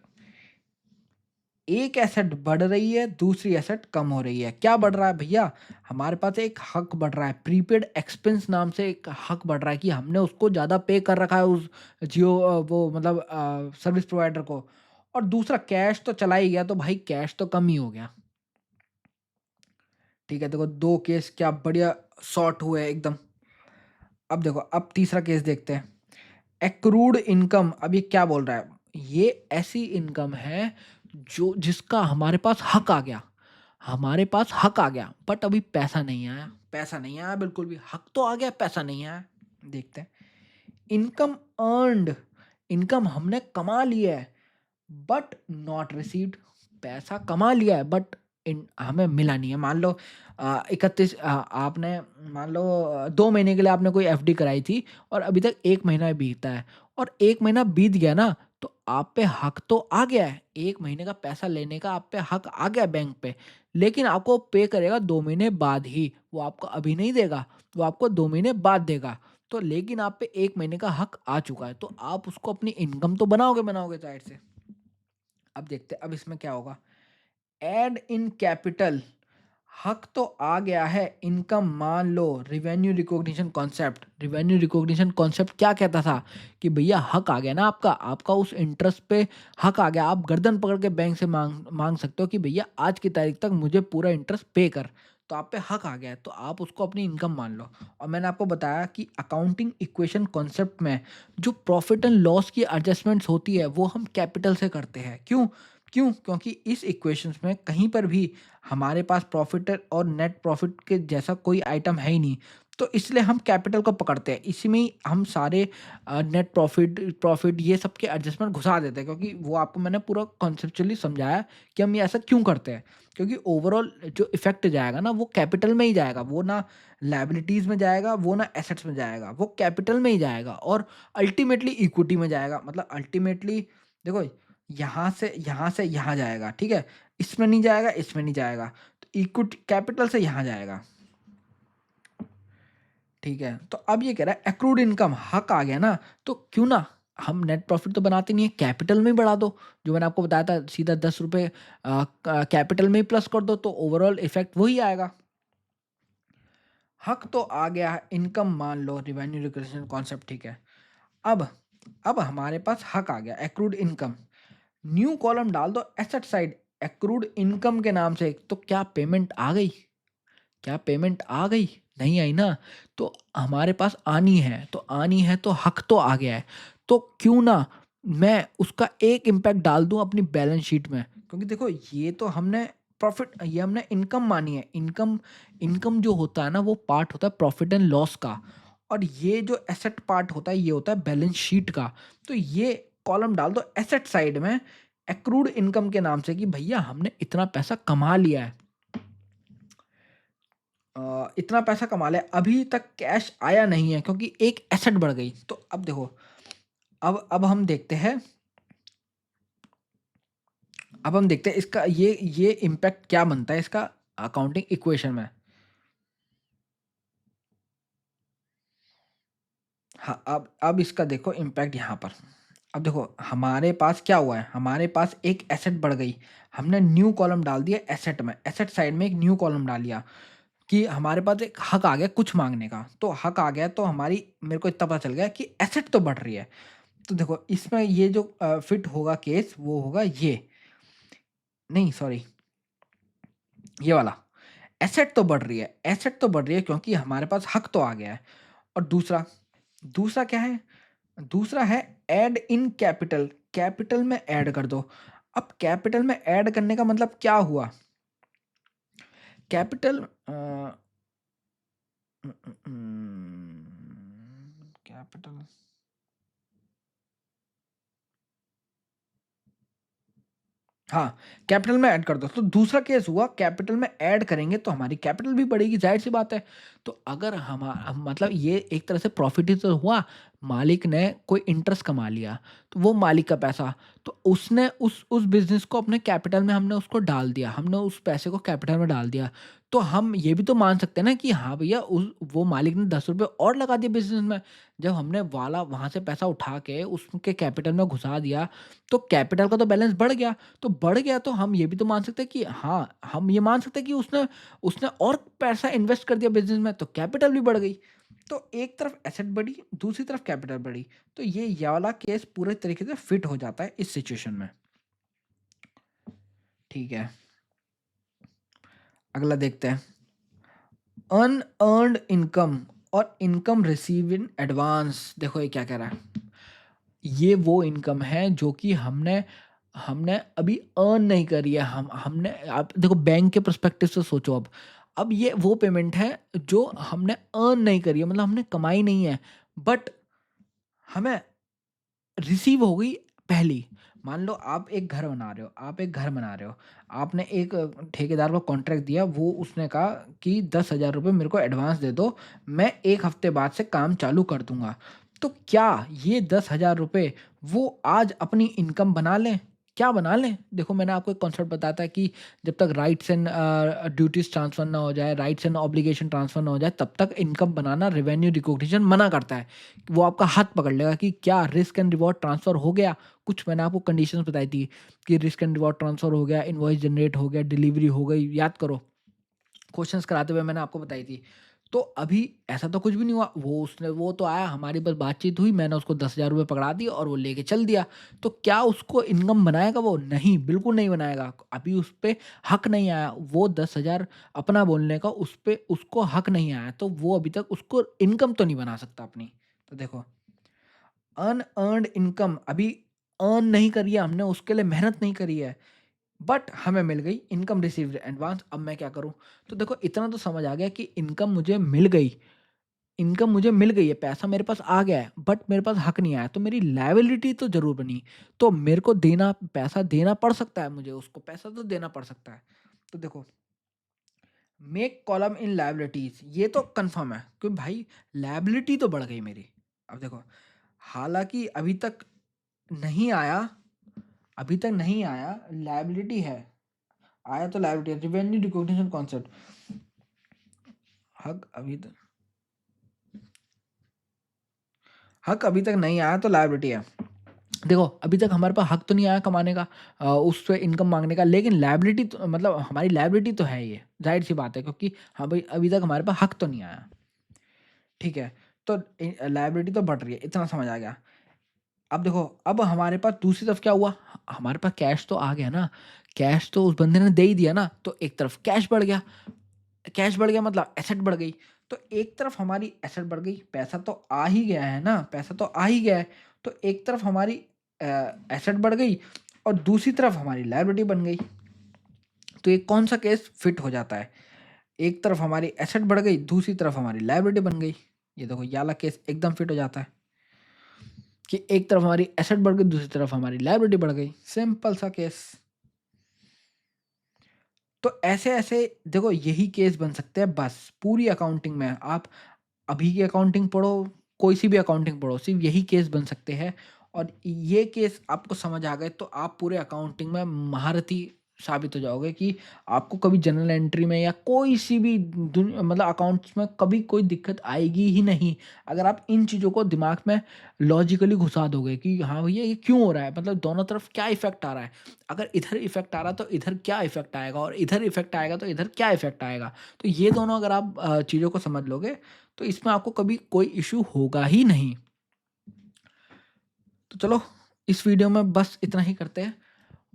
एक एसेट बढ़ रही है, दूसरी एसेट कम हो रही है। क्या बढ़ रहा है भैया? हमारे पास एक हक बढ़ रहा है, प्रीपेड एक्सपेंस नाम से एक हक बढ़ रहा है कि हमने उसको ज़्यादा पे कर रखा है उस जियो वो मतलब सर्विस प्रोवाइडर को। और दूसरा कैश तो चला ही गया, तो भाई कैश तो कम ही हो गया। ठीक है, देखो दो केस क्या बढ़िया सॉर्ट हुए एकदम। अब देखो, अब तीसरा केस देखते हैं, एक्रूड इनकम। अब ये क्या बोल रहा है? ये ऐसी इनकम है जो जिसका हमारे पास हक आ गया, बट अभी पैसा नहीं आया बिल्कुल भी। हक तो आ गया, पैसा नहीं आया। देखते हैं, इनकम अर्नड, इनकम हमने कमा लिया है बट नॉट रिसीव्ड, पैसा कमा लिया है बट हमें मिला नहीं है। मान लो 31 आपने मान लो 2 महीने के लिए आपने कोई एफडी कराई थी और अभी तक 1 महीना बीता है, और 1 महीना बीत गया ना, तो आप पे हक तो आ गया है, 1 महीने का पैसा लेने का आप पे हक आ गया बैंक पे, लेकिन आपको पे करेगा 2 महीने बाद ही, वो आपको अभी नहीं देगा, वो आपको 2 महीने बाद देगा। तो लेकिन आप पे 1 महीने का हक आ चुका है, तो आप उसको अपनी इनकम तो बनाओगे साइड से। अब देखते हैं अब इसमें क्या होगा। ऐड इन कैपिटल, हक तो आ गया है इनकम, मान लो revenue recognition concept. Revenue recognition concept क्या कहता था कि भैया हक आ गया ना आपका, आपका उस इंटरेस्ट पे हक आ गया। आप गर्दन पकड़ के बैंक से मांग मांग सकते हो कि भैया आज की तारीख तक मुझे पूरा इंटरेस्ट पे कर। तो आप पे हक आ गया है, तो आप उसको अपनी इनकम मान लो। और मैंने आपको बताया कि अकाउंटिंग इक्वेशन कॉन्सेप्ट में जो प्रॉफिट एंड लॉस की एडजस्टमेंट्स होती है वो हम कैपिटल से करते हैं। क्यों? क्यों? क्योंकि इस इक्वेशंस में कहीं पर भी हमारे पास प्रॉफिट और नेट प्रॉफिट के जैसा कोई आइटम है ही नहीं, तो इसलिए हम कैपिटल को पकड़ते हैं। इसी में ही हम सारे नेट प्रॉफिट प्रॉफिट ये सब के एडजस्टमेंट घुसा देते हैं, क्योंकि वो आपको मैंने पूरा कॉन्सेप्चुअली समझाया कि हम ये ऐसा क्यों करते हैं। क्योंकि ओवरऑल जो इफेक्ट जाएगा ना वो कैपिटल में ही जाएगा, वो ना लायबिलिटीज में जाएगा, वो ना एसेट्स में जाएगा, वो कैपिटल में ही जाएगा और अल्टीमेटली इक्विटी में जाएगा। मतलब अल्टीमेटली देखो, यहाँ से यहाँ जाएगा, ठीक है? इसमें नहीं जाएगा, इसमें नहीं जाएगा, तो इक्विटी कैपिटल से यहाँ जाएगा, ठीक है? तो अब ये कह रहा है एक्रूड इनकम हक आ गया ना, तो क्यों ना हम नेट प्रॉफिट तो बनाते नहीं है, कैपिटल में ही बढ़ा दो। जो मैंने आपको बताया था सीधा 10 रुपये कैपिटल में ही प्लस कर दो, तो ओवरऑल इफेक्ट वही आएगा। हक तो आ गया है इनकम, मान लो रिवेन्यू रिकग्निशन कॉन्सेप्ट, ठीक है? अब अब हमारे पास हक आ गया एक्रूड इनकम। न्यू कॉलम डाल दो एसेट साइड एक्रूड इनकम के नाम से। तो क्या पेमेंट आ गई? क्या पेमेंट आ गई? नहीं आई ना। तो हमारे पास आनी है, तो आनी है तो हक तो आ गया है। तो क्यों ना मैं उसका एक इम्पैक्ट डाल दूं अपनी बैलेंस शीट में। क्योंकि देखो ये तो हमने प्रॉफिट, ये हमने इनकम मानी है। इनकम इनकम जो होता है ना वो पार्ट होता है प्रॉफिट एंड लॉस का, और ये जो एसेट पार्ट होता है ये होता है बैलेंस शीट का। तो ये कॉलम डाल दो एसेट साइड में एक्रूड इनकम के नाम से कि भैया हमने इतना पैसा कमा लिया है, इतना पैसा कमा लिया, अभी तक कैश आया नहीं है क्योंकि एक एसेट बढ़ गई। तो अब देखो, अब हम देखते हैं, अब हम देखते हैं इसका ये इम्पैक्ट क्या बनता है इसका अकाउंटिंग इक्वेशन में। हाँ, अब इसका देखो इम्पैक्ट यहाँ पर। अब देखो हमारे पास क्या हुआ है, हमारे पास एक एसेट बढ़ गई, हमने न्यू कॉलम डाल दिया एसेट में, एसेट साइड में एक न्यू कॉलम डाल दिया कि हमारे पास एक हक आ गया कुछ मांगने का। तो हक आ गया तो हमारी मेरे को इतना पता चल गया कि एसेट तो बढ़ रही है। तो देखो इसमें ये जो फिट होगा केस वो होगा ये, नहीं सॉरी, ये वाला। एसेट तो बढ़ रही है, एसेट तो बढ़ रही है क्योंकि हमारे पास हक तो आ गया है। और दूसरा, दूसरा क्या है? दूसरा है ऐड इन कैपिटल, कैपिटल में ऐड कर दो। अब कैपिटल में ऐड करने का मतलब क्या हुआ? कैपिटल कैपिटल, हाँ, कैपिटल में ऐड कर दो। तो दूसरा केस हुआ कैपिटल में ऐड करेंगे तो हमारी कैपिटल भी बढ़ेगी, ज़ाहिर-सी बात है। तो अगर हम मतलब ये एक तरह से प्रॉफ़िट ही तो हुआ, मालिक ने कोई इंटरेस्ट कमा लिया, तो वो मालिक का पैसा, तो उसने उस बिज़नेस को अपने कैपिटल में हमने उसको डाल दिया, हमने उस पैसे को कैपिटल में डाल दिया। तो हम ये भी तो मान सकते हैं ना कि हाँ भैया उस वो मालिक ने ₹10 और लगा दिए बिज़नेस में। जब हमने वाला वहाँ से पैसा उठा के उसके कैपिटल में घुसा दिया, तो कैपिटल का तो बैलेंस बढ़ गया। तो बढ़ गया तो हम ये भी तो मान सकते हैं कि हाँ, हम ये मान सकते हैं कि उसने उसने और पैसा इन्वेस्ट कर दिया बिज़नेस में, तो कैपिटल भी बढ़ गई। तो एक तरफ एसेट बढ़ी, दूसरी तरफ कैपिटल बढ़ी। तो ये वाला केस पूरे तरीके से फिट हो जाता है इस सिचुएशन में। ठीक है, अगला देखते हैं। अनअर्न्ड इनकम और इनकम रिसीव इन एडवांस। देखो ये क्या कह रहा है? ये वो इनकम है जो कि हमने हमने अभी अर्न नहीं करी है। हमने आप देखो बैंक के पर्सपेक्टिव से सोचो अब। अब ये वो पेमेंट है जो हमने अर्न नहीं करी है, मतलब हमने कमाई नहीं है, बट हमें रिसीव हो गई पहली। मान लो आप एक घर बना रहे हो, आप एक घर बना रहे हो, आपने एक ठेकेदार को कॉन्ट्रैक्ट दिया, वो उसने कहा कि 10,000 रुपये मेरे को एडवांस दे दो, मैं 1 हफ्ते बाद से काम चालू कर दूंगा। तो क्या ये 10,000 रुपये वो आज अपनी इनकम बना लें? क्या बना लें? देखो मैंने आपको एक कॉन्सेप्ट बताया था कि जब तक राइट्स एंड ड्यूटीज ट्रांसफर ना हो जाए, राइट्स एंड ऑब्लिगेशन ट्रांसफर ना हो जाए, तब तक इनकम बनाना रेवेन्यू रिकॉग्निशन मना करता है। वो आपका हाथ पकड़ लेगा कि क्या रिस्क एंड रिवॉर्ड ट्रांसफ़र हो गया। कुछ मैंने आपको कंडीशंस बताई थी कि रिस्क एंड रिवॉर्ड ट्रांसफ़र हो गया, इनवॉइस जनरेट हो गया, डिलीवरी हो गई, याद करो। क्वेश्चंस कराते हुए मैंने आपको बताई थी। तो अभी ऐसा तो कुछ भी नहीं हुआ, वो तो आया, हमारी बस बातचीत हुई, मैंने उसको ₹10,000 पकड़ा दिए और वो लेके चल दिया। तो क्या उसको इनकम बनाएगा वो? नहीं, बिल्कुल नहीं बनाएगा। अभी उस पे हक नहीं आया, वो 10,000 अपना बोलने का उस पे उसको हक नहीं आया, तो वो अभी तक उसको इनकम तो नहीं बना सकता अपनी। तो देखो, अनअर्न्ड इनकम अभी अर्न नहीं करी है हमने, उसके लिए मेहनत नहीं करी है। बट हमें मिल गई इनकम रिसीव्ड एडवांस। अब मैं क्या करूँ? तो देखो, इतना तो समझ आ गया कि इनकम मुझे मिल गई है, पैसा मेरे पास आ गया है, बट मेरे पास हक नहीं आया, तो मेरी लायबिलिटी तो ज़रूर बनी। तो मेरे को पैसा देना पड़ सकता है, मुझे उसको पैसा तो देना पड़ सकता है। तो देखो, मेक कॉलम इन लायबिलिटीज़ ये तो कन्फर्म है कि भाई लायबिलिटी तो बढ़ गई मेरी। अब देखो, हालाँकि अभी तक नहीं आया, लायबिलिटी है। आया तो लायबिलिटी है, रेवेन्यू रिकॉग्निशन कॉन्सेप्ट। हक अभी तक हक अभी तक नहीं आया तो लायबिलिटी है। देखो, अभी तक हमारे पास हक तो नहीं आया कमाने का, उससे इनकम माँगने का, लेकिन लायबिलिटी तो मतलब हमारी लायबिलिटी तो है ये, ज़ाहिर-सी बात है, क्योंकि हाँ भाई, अभी तक हमारे पास हक तो नहीं आया, ठीक है? तो लायबिलिटी तो बढ़ रही है, इतना समझ आ गया। अब देखो, अब हमारे पास दूसरी तरफ क्या हुआ? हमारे पास कैश तो आ गया ना, कैश तो उस बंदे ने दे ही दिया ना, तो एक तरफ कैश बढ़ गया मतलब एसेट बढ़ गई। तो एक तरफ हमारी एसेट बढ़ गई, पैसा तो आ ही गया है ना, पैसा तो आ ही गया है। तो एक तरफ हमारी एसेट बढ़ गई और दूसरी तरफ हमारी लायबिलिटी बन गई। तो ये कौन-सा केस फिट हो जाता है? एक तरफ हमारी एसेट बढ़ गई, दूसरी तरफ हमारी लायबिलिटी बन गई। ये देखो, ये वाला केस एकदम फिट हो जाता है कि एक तरफ हमारी एसेट बढ़ गई, दूसरी तरफ हमारी लायबिलिटी बढ़ गई। सिंपल सा केस। तो ऐसे-ऐसे देखो, यही केस बन सकते हैं बस पूरी अकाउंटिंग में। आप अभी की अकाउंटिंग पढ़ो, कोई सी भी अकाउंटिंग पढ़ो, सिर्फ़ यही केस बन सकते हैं। और ये केस आपको समझ आ गए तो आप पूरे अकाउंटिंग में महारथी साबित हो जाओगे कि आपको कभी जनरल एंट्री में या कोई सी भी मतलब अकाउंट्स में कभी कोई दिक्कत आएगी ही नहीं। अगर आप इन चीज़ों को दिमाग में लॉजिकली घुसा दोगे कि हाँ भैया, ये क्यों हो रहा है? मतलब दोनों तरफ क्या इफ़ेक्ट आ रहा है? अगर इधर इफ़ेक्ट आ रहा है तो इधर क्या इफ़ेक्ट आएगा, और इधर इफ़ेक्ट आएगा तो इधर क्या इफ़ेक्ट आएगा? तो ये दोनों अगर आप चीज़ों को समझ लोगे तो इसमें आपको कभी कोई इश्यू होगा ही नहीं। तो चलो, इस वीडियो में बस इतना ही करते हैं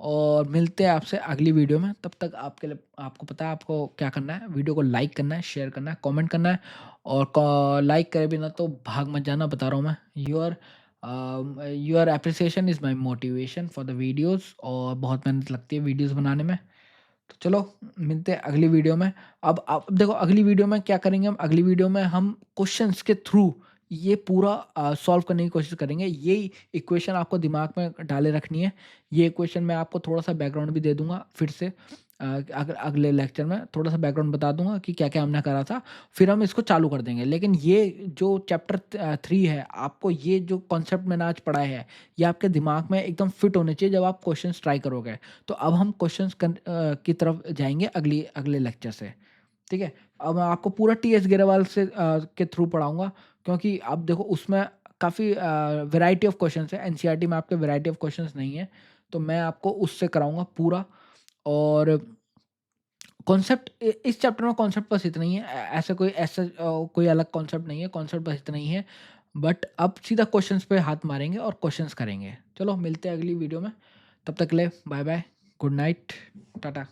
और मिलते हैं आपसे अगली वीडियो में। तब तक आपके लिए आपको पता है आपको क्या करना है, वीडियो को लाइक करना है, शेयर करना है, कमेंट करना है, और लाइक करे बिना तो भाग मत जाना, बता रहा हूँ मैं। Your appreciation is my motivation for the videos, और बहुत मेहनत लगती है वीडियोज़ बनाने में। तो चलो, मिलते हैं अगली वीडियो में। अब आप देखो, अगली वीडियो में क्या करेंगे हम? अगली वीडियो में हम क्वेश्चंस के थ्रू ये पूरा सॉल्व करने की कोशिश करेंगे। ये इक्वेशन आपको दिमाग में डाले रखनी है। ये इक्वेशन मैं आपको थोड़ा-सा बैकग्राउंड भी दे दूँगा फिर से। अगले लेक्चर में थोड़ा-सा बैकग्राउंड बता दूँगा कि क्या-क्या हमने करा था। फिर हम इसको चालू कर देंगे। लेकिन ये जो चैप्टर 3 है, आपको ये जो कॉन्सेप्ट मैंने आज पढ़ाए हैं, ये आपके दिमाग में एकदम फिट होने चाहिए जब आप क्वेश्चंस ट्राई करोगे। तो अब हम की तरफ जाएँगे अगले लेक्चर से, ठीक है? अब मैं आपको पूरा टीएस गिरेवाल के थ्रू पढ़ाऊँगा, क्योंकि अब देखो उसमें काफ़ी वैरायटी ऑफ क्वेश्चंस है। एनसीईआरटी में आपके वैरायटी ऑफ क्वेश्चंस नहीं है, तो मैं आपको उससे कराऊँगा पूरा। और कॉन्सेप्ट इस चैप्टर में कॉन्सेप्ट बस इतना ही है। ऐसा कोई अलग कॉन्सेप्ट नहीं है, कॉन्सेप्ट बस इतना ही है। बट अब सीधा क्वेश्चंस पे हाथ मारेंगे और क्वेश्चंस करेंगे। चलो, मिलते हैं अगली वीडियो में। तब तक के लिए bye bye, good night, Tata.